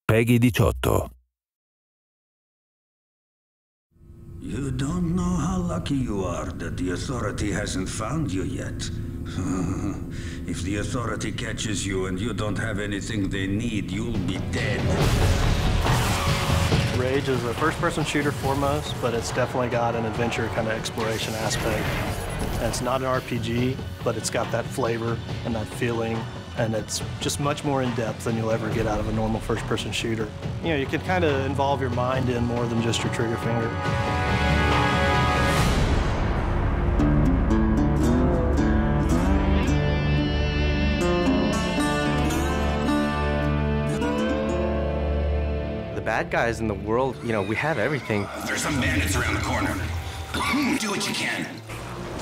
PEGI 18. You don't know how lucky you are that the Authority hasn't found you yet. If the Authority catches you and you don't have anything they need, you'll be dead. Rage is a first-person shooter foremost, but it's definitely got an adventure kind of exploration aspect. And it's not an RPG, but it's got that flavor and that feeling, and it's just much more in-depth than you'll ever get out of a normal first-person shooter. You know, you can kind of involve your mind in more than just your trigger finger. Bad guys in the world, you know, we have everything. There's some bandits around the corner. Do what you can.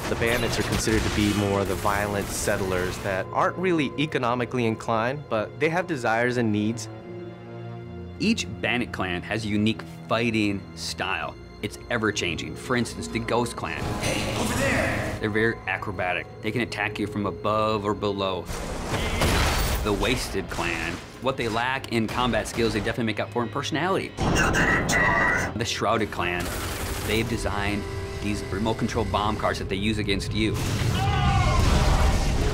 The bandits are considered to be more the violent settlers that aren't really economically inclined, but they have desires and needs. Each bandit clan has a unique fighting style. It's ever-changing. For instance, the Ghost Clan. Hey, over there! They're very acrobatic. They can attack you from above or below. The Wasted Clan, what they lack in combat skills, they definitely make up for in personality. The Shrouded Clan, they've designed these remote control bomb cars that they use against you.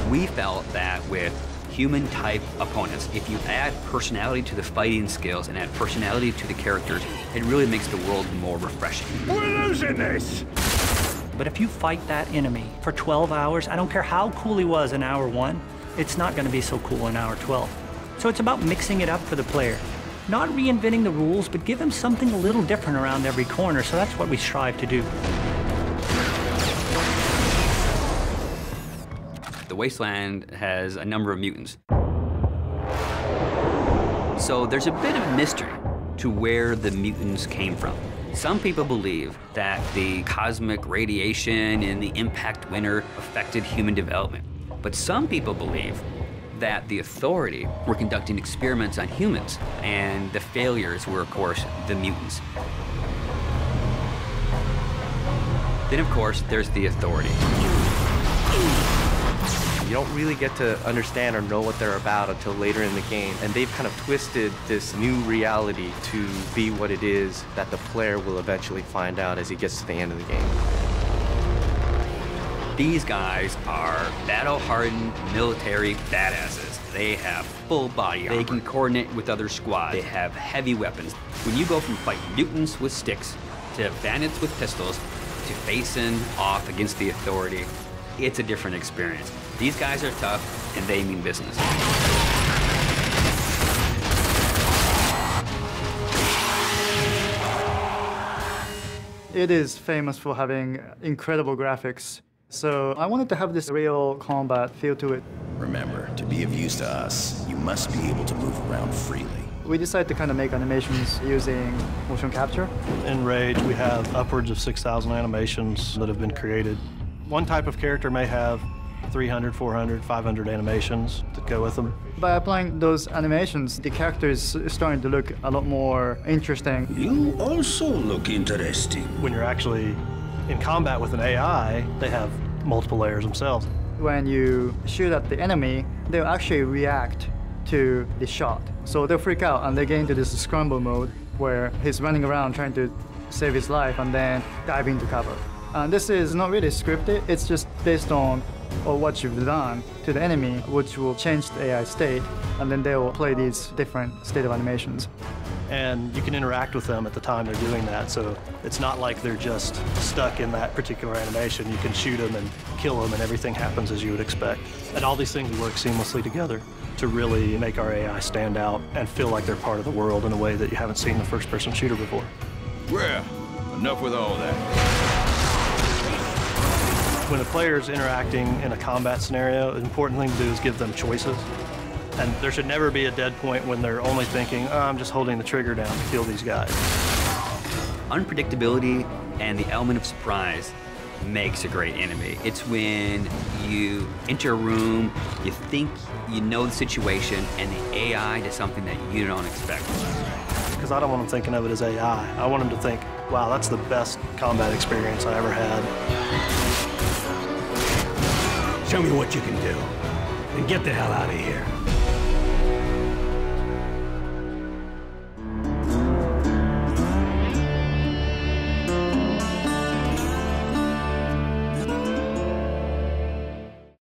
We felt that with human type opponents, if you add personality to the fighting skills and add personality to the characters, it really makes the world more refreshing. We're losing this! But if you fight that enemy for 12 hours, I don't care how cool he was in hour 1, it's not going to be so cool in hour 12. So it's about mixing it up for the player. Not reinventing the rules, but give him something a little different around every corner, so that's what we strive to do. The Wasteland has a number of mutants. So there's a bit of mystery to where the mutants came from. Some people believe that the cosmic radiation in the impact winter affected human development. But some people believe that the Authority were conducting experiments on humans, and the failures were, of course, the mutants. Then, of course, there's the Authority. You don't really get to understand or know what they're about until later in the game, and they've kind of twisted this new reality to be what it is that the player will eventually find out as he gets to the end of the game. These guys are battle-hardened military badasses. They have full body armor. They can coordinate with other squads. They have heavy weapons. When you go from fighting mutants with sticks to bandits with pistols to facing off against the Authority, it's a different experience. These guys are tough, and they mean business. It is famous for having incredible graphics. So I wanted to have this real combat feel to it. Remember, to be of use to us, you must be able to move around freely. We decided to kind of make animations using motion capture. In Rage, we have upwards of 6,000 animations that have been created. One type of character may have 300, 400, 500 animations that go with them. By applying those animations, the character is starting to look a lot more interesting. You also look interesting. When you're actually in combat with an AI, they have multiple layers themselves. When you shoot at the enemy, they'll actually react to the shot. So they'll freak out and they get into this scramble mode where he's running around trying to save his life and then dive into cover. And this is not really scripted, it's just based on what you've done to the enemy, which will change the AI state, and then they will play these different state of animations. And you can interact with them at the time they're doing that, so it's not like they're just stuck in that particular animation. You can shoot them and kill them, and everything happens as you would expect. And all these things work seamlessly together to really make our AI stand out and feel like they're part of the world in a way that you haven't seen in a first-person shooter before. Well, enough with all that. When a player's interacting in a combat scenario, the important thing to do is give them choices. And there should never be a dead point when they're only thinking, oh, I'm just holding the trigger down to kill these guys. Unpredictability and the element of surprise makes a great enemy. It's when you enter a room, you think you know the situation, and the AI does something that you don't expect. Because I don't want them thinking of it as AI. I want them to think, wow, that's the best combat experience I ever had. Show me what you can do, and get the hell out of here.